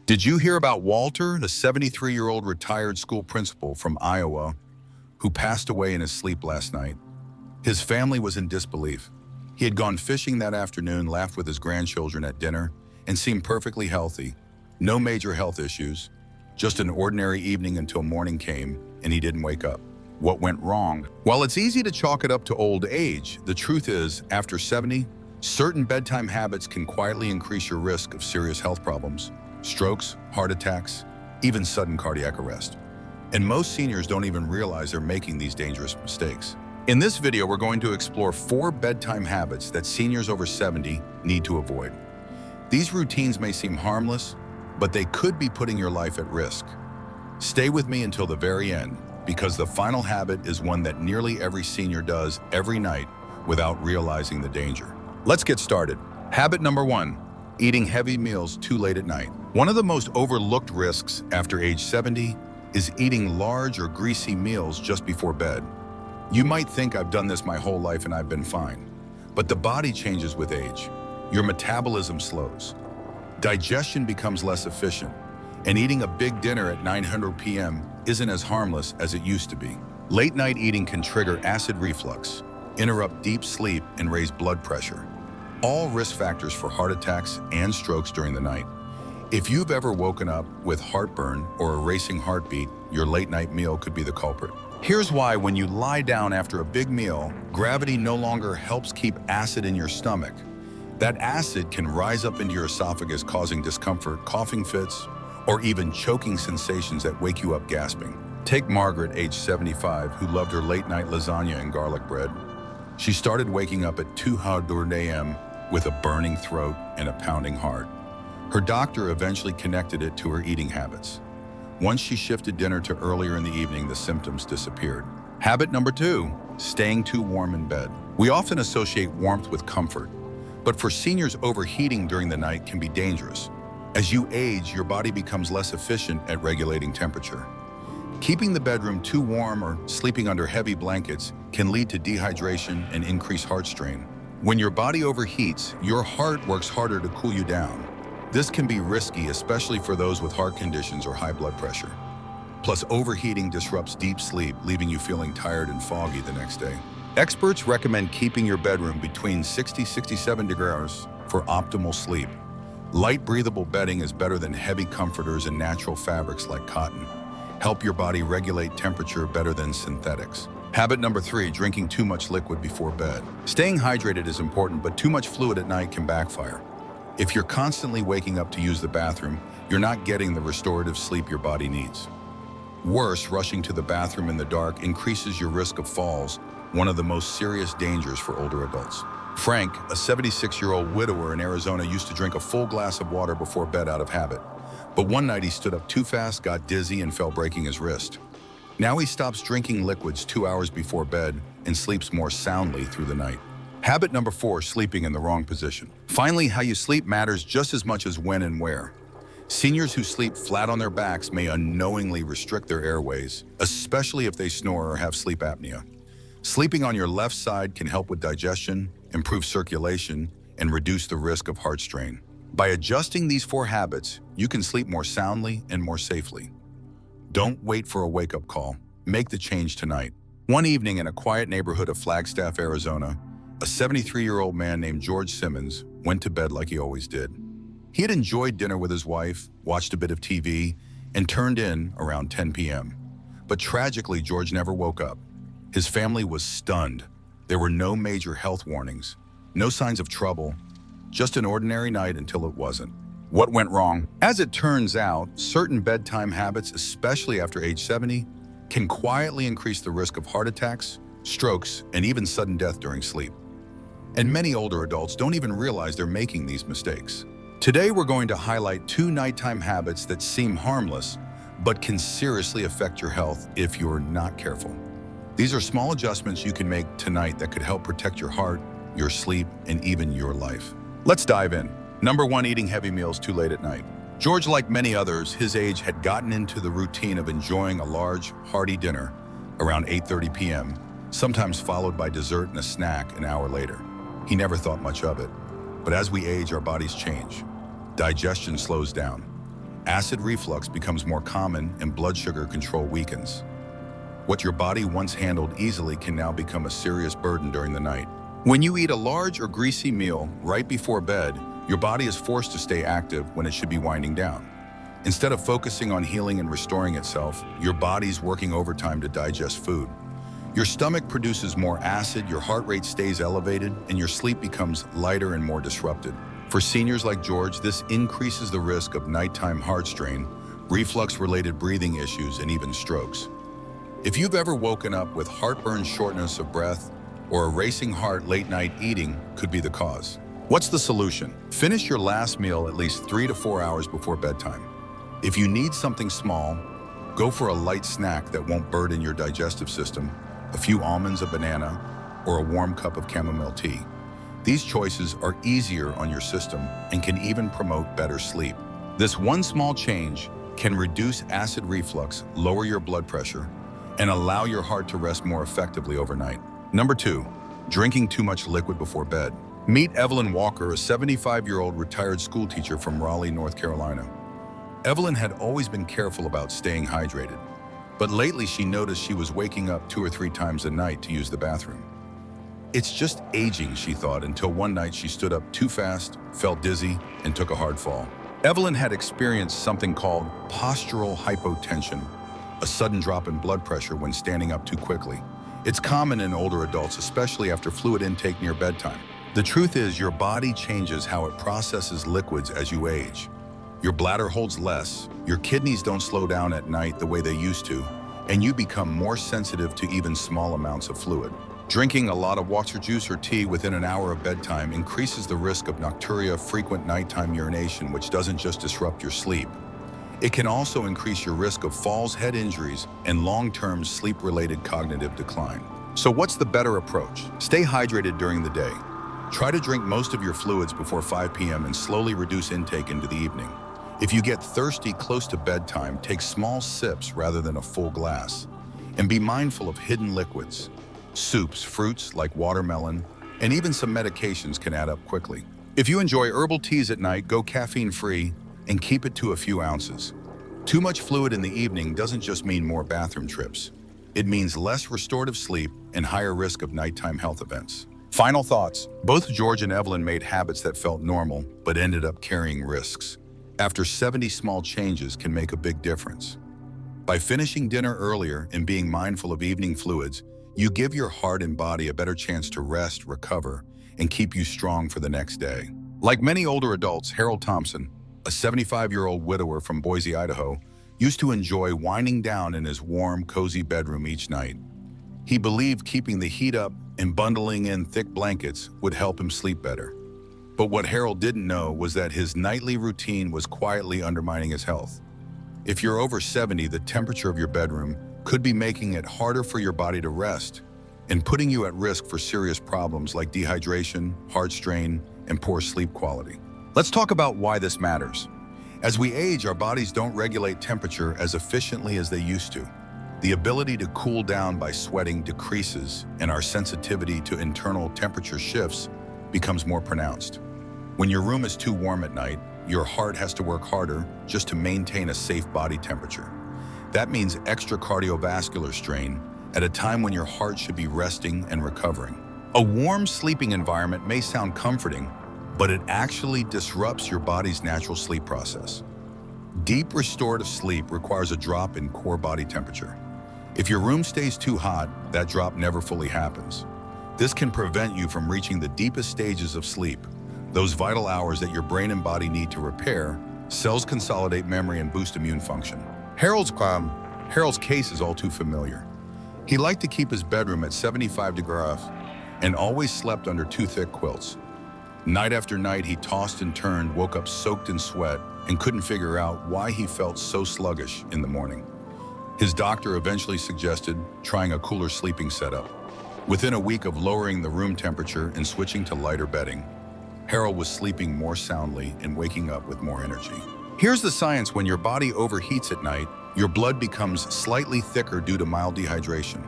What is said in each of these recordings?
Did you hear about Walter, the 73-year-old retired school principal from Iowa, who passed away in his sleep last night? His family was in disbelief. He had gone fishing that afternoon, laughed with his grandchildren at dinner, and seemed perfectly healthy. No major health issues, just an ordinary evening until morning came and he didn't wake up. What went wrong? While it's easy to chalk it up to old age, the truth is, after 70, certain bedtime habits can quietly increase your risk of serious health problems. Strokes, heart attacks, even sudden cardiac arrest. And most seniors don't even realize they're making these dangerous mistakes. In this video, we're going to explore 4 bedtime habits that seniors over 70 need to avoid. These routines may seem harmless, but they could be putting your life at risk. Stay with me until the very end, because the final habit is one that nearly every senior does every night without realizing the danger. Let's get started. Habit number 1, eating heavy meals too late at night. One of the most overlooked risks after age 70 is eating large or greasy meals just before bed. You might think I've done this my whole life and I've been fine, but the body changes with age. Your metabolism slows. Digestion becomes less efficient, and eating a big dinner at 900 p.m. isn't as harmless as it used to be. Late night eating can trigger acid reflux, interrupt deep sleep, and raise blood pressure. All risk factors for heart attacks and strokes during the night. If you've ever woken up with heartburn or a racing heartbeat, your late night meal could be the culprit. Here's why: when you lie down after a big meal, gravity no longer helps keep acid in your stomach. That acid can rise up into your esophagus, causing discomfort, coughing fits, or even choking sensations that wake you up gasping. Take Margaret, age 75, who loved her late night lasagna and garlic bread. She started waking up at 2:00 a.m. with a burning throat and a pounding heart. Her doctor eventually connected it to her eating habits. Once she shifted dinner to earlier in the evening, the symptoms disappeared. Habit number 2, staying too warm in bed. We often associate warmth with comfort, but for seniors, overheating during the night can be dangerous. As you age, your body becomes less efficient at regulating temperature. Keeping the bedroom too warm or sleeping under heavy blankets can lead to dehydration and increased heart strain. When your body overheats, your heart works harder to cool you down. This can be risky, especially for those with heart conditions or high blood pressure. Plus, overheating disrupts deep sleep, leaving you feeling tired and foggy the next day. Experts recommend keeping your bedroom between 60-67 degrees for optimal sleep. Light, breathable bedding is better than heavy comforters and natural fabrics like cotton. Help your body regulate temperature better than synthetics. Habit number 3, drinking too much liquid before bed. Staying hydrated is important, but too much fluid at night can backfire. If you're constantly waking up to use the bathroom, you're not getting the restorative sleep your body needs. Worse, rushing to the bathroom in the dark increases your risk of falls, one of the most serious dangers for older adults. Frank, a 76-year-old widower in Arizona, used to drink a full glass of water before bed out of habit. But one night he stood up too fast, got dizzy, and fell, breaking his wrist. Now he stops drinking liquids 2 hours before bed and sleeps more soundly through the night. Habit number 4, sleeping in the wrong position. Finally, how you sleep matters just as much as when and where. Seniors who sleep flat on their backs may unknowingly restrict their airways, especially if they snore or have sleep apnea. Sleeping on your left side can help with digestion, improve circulation, and reduce the risk of heart strain. By adjusting these 4 habits, you can sleep more soundly and more safely. Don't wait for a wake-up call. Make the change tonight. One evening in a quiet neighborhood of Flagstaff, Arizona, a 73-year-old man named George Simmons went to bed like he always did. He had enjoyed dinner with his wife, watched a bit of TV, and turned in around 10 p.m. But tragically, George never woke up. His family was stunned. There were no major health warnings, no signs of trouble, just an ordinary night until it wasn't. What went wrong? As it turns out, certain bedtime habits, especially after age 70, can quietly increase the risk of heart attacks, strokes, and even sudden death during sleep. And many older adults don't even realize they're making these mistakes. Today, we're going to highlight 2 nighttime habits that seem harmless, but can seriously affect your health if you're not careful. These are small adjustments you can make tonight that could help protect your heart, your sleep, and even your life. Let's dive in. Number 1, eating heavy meals too late at night. George, like many others his age, had gotten into the routine of enjoying a large, hearty dinner around 8:30 p.m., sometimes followed by dessert and a snack an hour later. He never thought much of it. But as we age, our bodies change. Digestion slows down. acid reflux becomes more common and blood sugar control weakens. What your body once handled easily can now become a serious burden during the night. When you eat a large or greasy meal right before bed, your body is forced to stay active when it should be winding down. Instead of focusing on healing and restoring itself, your body's working overtime to digest food. Your stomach produces more acid, your heart rate stays elevated, and your sleep becomes lighter and more disrupted. For seniors like George, this increases the risk of nighttime heart strain, reflux-related breathing issues, and even strokes. If you've ever woken up with heartburn, shortness of breath, or a racing heart, late night eating could be the cause. What's the solution? Finish your last meal at least 3 to 4 hours before bedtime. If you need something small, go for a light snack that won't burden your digestive system, a few almonds, a banana, or a warm cup of chamomile tea. These choices are easier on your system and can even promote better sleep. This one small change can reduce acid reflux, lower your blood pressure, and allow your heart to rest more effectively overnight. Number 2, drinking too much liquid before bed. Meet Evelyn Walker, a 75-year-old retired school teacher from Raleigh, North Carolina. Evelyn had always been careful about staying hydrated, but lately she noticed she was waking up 2 or 3 times a night to use the bathroom. It's just aging, she thought, until one night she stood up too fast, felt dizzy, and took a hard fall. Evelyn had experienced something called postural hypotension, a sudden drop in blood pressure when standing up too quickly. It's common in older adults, especially after fluid intake near bedtime. The truth is, your body changes how it processes liquids as you age. Your bladder holds less, your kidneys don't slow down at night the way they used to, and you become more sensitive to even small amounts of fluid. Drinking a lot of water, juice, or tea within an hour of bedtime increases the risk of nocturia, frequent nighttime urination, which doesn't just disrupt your sleep. It can also increase your risk of falls, head injuries, and long-term sleep-related cognitive decline. So what's the better approach? Stay hydrated during the day. Try to drink most of your fluids before 5 p.m. and slowly reduce intake into the evening. If you get thirsty close to bedtime, take small sips rather than a full glass. And be mindful of hidden liquids. Soups, fruits like watermelon, and even some medications can add up quickly. If you enjoy herbal teas at night, go caffeine-free and keep it to a few ounces. Too much fluid in the evening doesn't just mean more bathroom trips. It means less restorative sleep and higher risk of nighttime health events. Final thoughts. Both George and Evelyn made habits that felt normal, but ended up carrying risks. After 70 small changes can make a big difference. By finishing dinner earlier and being mindful of evening fluids, you give your heart and body a better chance to rest, recover, and keep you strong for the next day. Like many older adults, Harold Thompson, a 75-year-old widower from Boise, Idaho, used to enjoy winding down in his warm, cozy bedroom each night. He believed keeping the heat up and bundling in thick blankets would help him sleep better. But what Harold didn't know was that his nightly routine was quietly undermining his health. If you're over 70, the temperature of your bedroom could be making it harder for your body to rest and putting you at risk for serious problems like dehydration, heart strain, and poor sleep quality. Let's talk about why this matters. As we age, our bodies don't regulate temperature as efficiently as they used to. The ability to cool down by sweating decreases, and our sensitivity to internal temperature shifts becomes more pronounced. When your room is too warm at night, your heart has to work harder just to maintain a safe body temperature. That means extra cardiovascular strain at a time when your heart should be resting and recovering. A warm sleeping environment may sound comforting, but it actually disrupts your body's natural sleep process. Deep restorative sleep requires a drop in core body temperature. If your room stays too hot, that drop never fully happens. This can prevent you from reaching the deepest stages of sleep, those vital hours that your brain and body need to repair, cells consolidate memory, and boost immune function. Harold's case is all too familiar. He liked to keep his bedroom at 75 degrees and always slept under 2 thick quilts. Night after night, he tossed and turned, woke up soaked in sweat, and couldn't figure out why he felt so sluggish in the morning. His doctor eventually suggested trying a cooler sleeping setup. Within a week of lowering the room temperature and switching to lighter bedding, Harold was sleeping more soundly and waking up with more energy. Here's the science: when your body overheats at night, your blood becomes slightly thicker due to mild dehydration.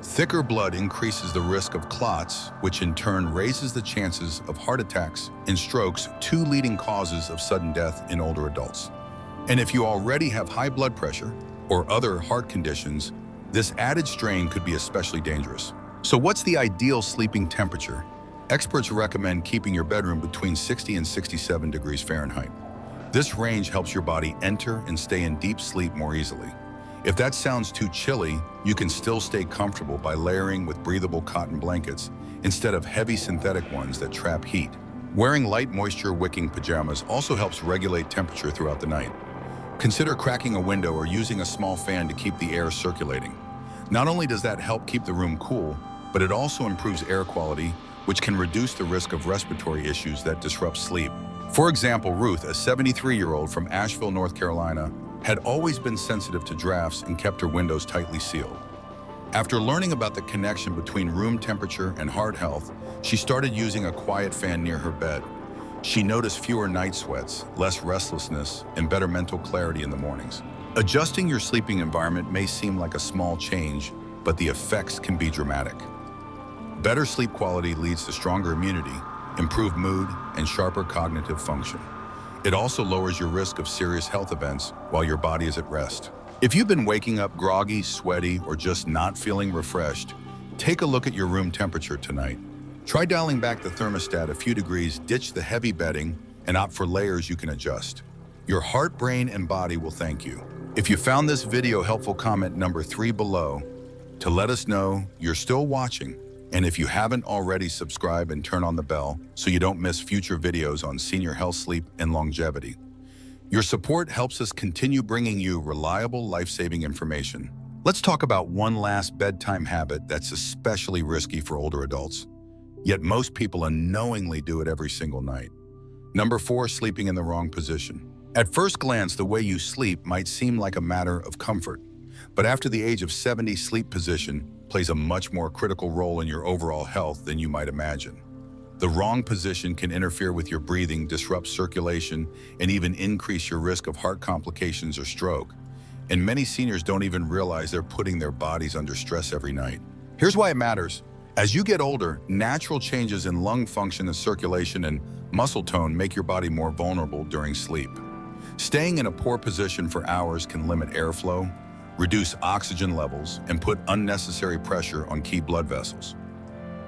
Thicker blood increases the risk of clots, which in turn raises the chances of heart attacks and strokes, 2 leading causes of sudden death in older adults. And if you already have high blood pressure or other heart conditions, this added strain could be especially dangerous. So what's the ideal sleeping temperature? Experts recommend keeping your bedroom between 60 and 67 degrees Fahrenheit. This range helps your body enter and stay in deep sleep more easily. If that sounds too chilly, you can still stay comfortable by layering with breathable cotton blankets instead of heavy synthetic ones that trap heat. Wearing light moisture-wicking pajamas also helps regulate temperature throughout the night. Consider cracking a window or using a small fan to keep the air circulating. Not only does that help keep the room cool, but it also improves air quality, which can reduce the risk of respiratory issues that disrupt sleep. For example, Ruth, a 73-year-old from Asheville, North Carolina, had always been sensitive to drafts and kept her windows tightly sealed. After learning about the connection between room temperature and heart health, she started using a quiet fan near her bed. She noticed fewer night sweats, less restlessness, and better mental clarity in the mornings. Adjusting your sleeping environment may seem like a small change, but the effects can be dramatic. Better sleep quality leads to stronger immunity, improved mood, and sharper cognitive function. It also lowers your risk of serious health events while your body is at rest. If you've been waking up groggy, sweaty, or just not feeling refreshed, take a look at your room temperature tonight. Try dialing back the thermostat a few degrees, ditch the heavy bedding, and opt for layers you can adjust. Your heart, brain, and body will thank you. If you found this video helpful, comment number 3 below to let us know you're still watching. And if you haven't already, subscribe and turn on the bell so you don't miss future videos on senior health, sleep, and longevity. Your support helps us continue bringing you reliable, life-saving information. Let's talk about one last bedtime habit that's especially risky for older adults. Yet most people unknowingly do it every single night. Number 4, sleeping in the wrong position. At first glance, the way you sleep might seem like a matter of comfort, but after the age of 70, sleep position plays a much more critical role in your overall health than you might imagine. The wrong position can interfere with your breathing, disrupt circulation, and even increase your risk of heart complications or stroke. And many seniors don't even realize they're putting their bodies under stress every night. Here's why it matters. As you get older, natural changes in lung function and circulation and muscle tone make your body more vulnerable during sleep. Staying in a poor position for hours can limit airflow, reduce oxygen levels, and put unnecessary pressure on key blood vessels.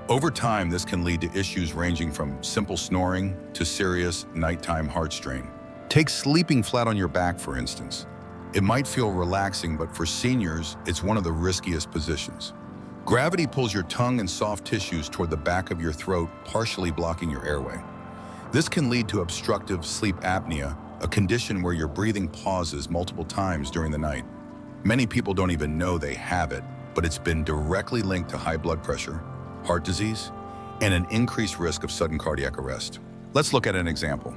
Over time, this can lead to issues ranging from simple snoring to serious nighttime heart strain. Take sleeping flat on your back, for instance. It might feel relaxing, but for seniors, it's one of the riskiest positions. Gravity pulls your tongue and soft tissues toward the back of your throat, partially blocking your airway. This can lead to obstructive sleep apnea, a condition where your breathing pauses multiple times during the night. Many people don't even know they have it, but it's been directly linked to high blood pressure, heart disease, and an increased risk of sudden cardiac arrest. Let's look at an example.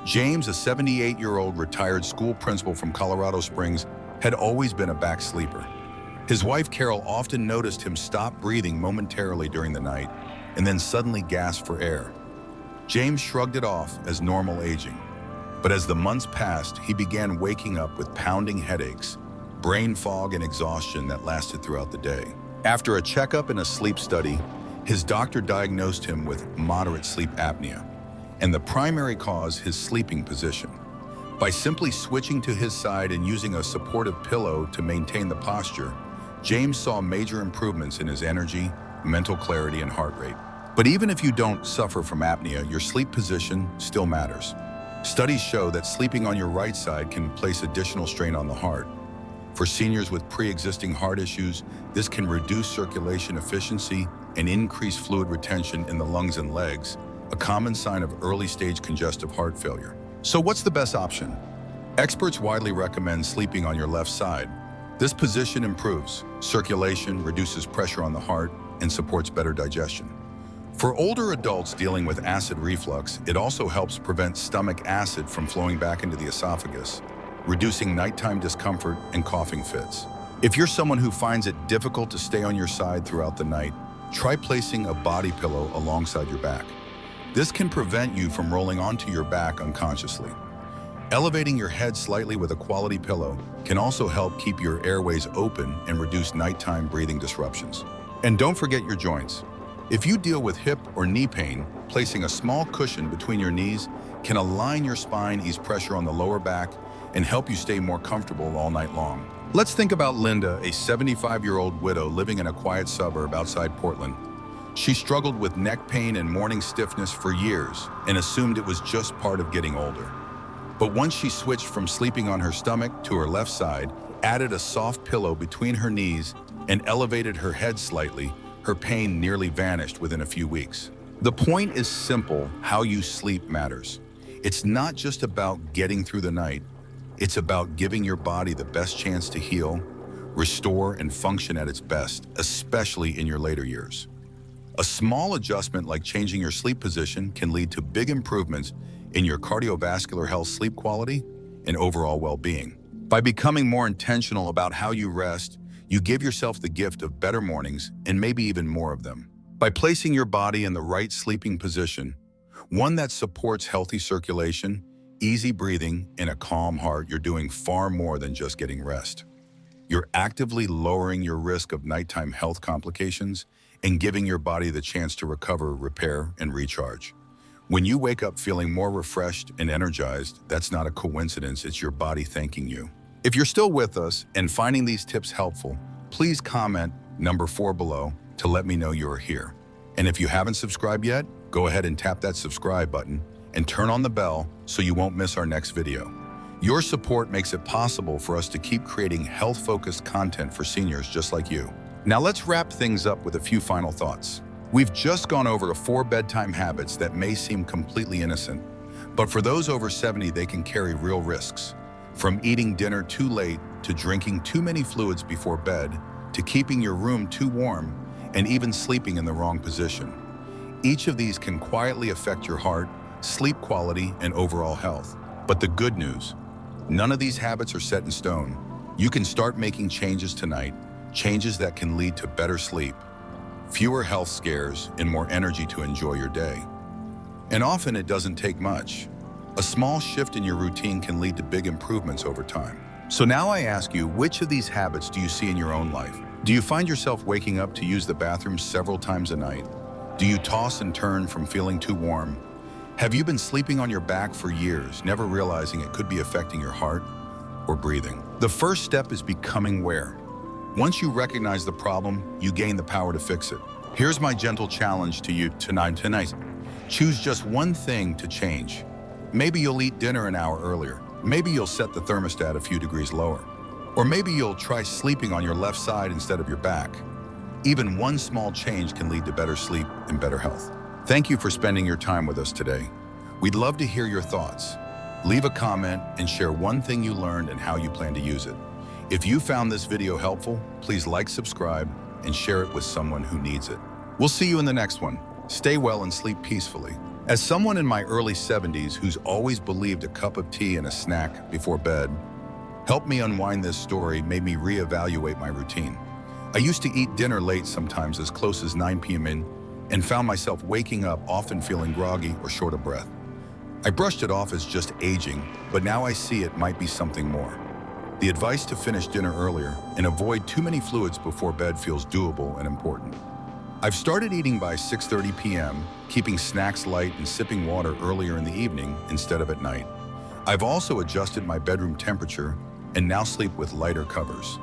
James, a 78-year-old retired school principal from Colorado Springs, had always been a back sleeper. His wife, Carol, often noticed him stop breathing momentarily during the night and then suddenly gasp for air. James shrugged it off as normal aging. But as the months passed, he began waking up with pounding headaches, brain fog, and exhaustion that lasted throughout the day. After a checkup and a sleep study, his doctor diagnosed him with moderate sleep apnea, and the primary cause, his sleeping position. By simply switching to his side and using a supportive pillow to maintain the posture, James saw major improvements in his energy, mental clarity, and heart rate. But even if you don't suffer from apnea, your sleep position still matters. Studies show that sleeping on your right side can place additional strain on the heart. For seniors with pre-existing heart issues, this can reduce circulation efficiency and increase fluid retention in the lungs and legs, a common sign of early-stage congestive heart failure. So what's the best option? Experts widely recommend sleeping on your left side. This position improves circulation, reduces pressure on the heart, and supports better digestion. For older adults dealing with acid reflux, it also helps prevent stomach acid from flowing back into the esophagus, reducing nighttime discomfort and coughing fits. If you're someone who finds it difficult to stay on your side throughout the night, try placing a body pillow alongside your back. This can prevent you from rolling onto your back unconsciously. Elevating your head slightly with a quality pillow can also help keep your airways open and reduce nighttime breathing disruptions. And don't forget your joints. If you deal with hip or knee pain, placing a small cushion between your knees can align your spine, ease pressure on the lower back, and help you stay more comfortable all night long. Let's think about Linda, a 75-year-old widow living in a quiet suburb outside Portland. She struggled with neck pain and morning stiffness for years and assumed it was just part of getting older. But once she switched from sleeping on her stomach to her left side, added a soft pillow between her knees, and elevated her head slightly, her pain nearly vanished within a few weeks. The point is simple: how you sleep matters. It's not just about getting through the night. It's about giving your body the best chance to heal, restore, and function at its best, especially in your later years. A small adjustment like changing your sleep position can lead to big improvements in your cardiovascular health, sleep quality, and overall well-being. By becoming more intentional about how you rest, you give yourself the gift of better mornings and maybe even more of them. By placing your body in the right sleeping position, one that supports healthy circulation, easy breathing, and a calm heart, you're doing far more than just getting rest. You're actively lowering your risk of nighttime health complications and giving your body the chance to recover, repair, and recharge. When you wake up feeling more refreshed and energized, that's not a coincidence, it's your body thanking you. If you're still with us and finding these tips helpful, please comment number 4 below to let me know you're here. And if you haven't subscribed yet, go ahead and tap that subscribe button and turn on the bell so you won't miss our next video. Your support makes it possible for us to keep creating health-focused content for seniors just like you. Now let's wrap things up with a few final thoughts. We've just gone over 4 bedtime habits that may seem completely innocent, but for those over 70, they can carry real risks. From eating dinner too late, to drinking too many fluids before bed, to keeping your room too warm, and even sleeping in the wrong position. Each of these can quietly affect your heart, sleep quality, and overall health. But the good news, none of these habits are set in stone. You can start making changes tonight, changes that can lead to better sleep, fewer health scares, and more energy to enjoy your day. And often it doesn't take much. A small shift in your routine can lead to big improvements over time. So now I ask you, which of these habits do you see in your own life? Do you find yourself waking up to use the bathroom several times a night? Do you toss and turn from feeling too warm? Have you been sleeping on your back for years, never realizing it could be affecting your heart or breathing? The first step is becoming aware. Once you recognize the problem, you gain the power to fix it. Here's my gentle challenge to you tonight. Choose just one thing to change. Maybe you'll eat dinner an hour earlier. Maybe you'll set the thermostat a few degrees lower. Or maybe you'll try sleeping on your left side instead of your back. Even one small change can lead to better sleep and better health. Thank you for spending your time with us today. We'd love to hear your thoughts. Leave a comment and share one thing you learned and how you plan to use it. If you found this video helpful, please like, subscribe, and share it with someone who needs it. We'll see you in the next one. Stay well and sleep peacefully. As someone in my early 70s who's always believed a cup of tea and a snack before bed, help me unwind this story made me reevaluate my routine. I used to eat dinner late, sometimes as close as 9 p.m. and found myself waking up often feeling groggy or short of breath. I brushed it off as just aging, but now I see it might be something more. The advice to finish dinner earlier and avoid too many fluids before bed feels doable and important. I've started eating by 6:30 p.m., keeping snacks light and sipping water earlier in the evening instead of at night. I've also adjusted my bedroom temperature and now sleep with lighter covers.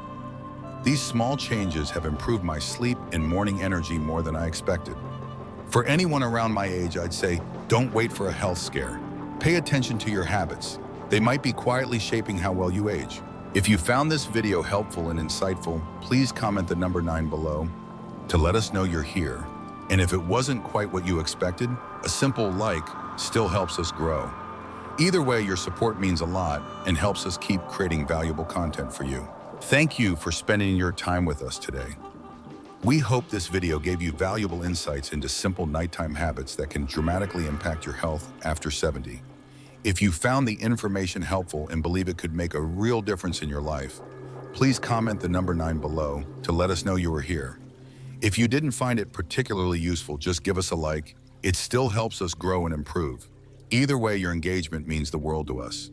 These small changes have improved my sleep and morning energy more than I expected. For anyone around my age, I'd say, don't wait for a health scare. Pay attention to your habits. They might be quietly shaping how well you age. If you found this video helpful and insightful, please comment the number 9 below to let us know you're here. And if it wasn't quite what you expected, a simple like still helps us grow. Either way, your support means a lot and helps us keep creating valuable content for you. Thank you for spending your time with us today. We hope this video gave you valuable insights into simple nighttime habits that can dramatically impact your health after 70. If you found the information helpful and believe it could make a real difference in your life, please comment the number 9 below to let us know you were here. If you didn't find it particularly useful, just give us a like. It still helps us grow and improve. Either way, your engagement means the world to us.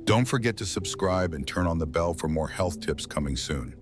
Don't forget to subscribe and turn on the bell for more health tips coming soon.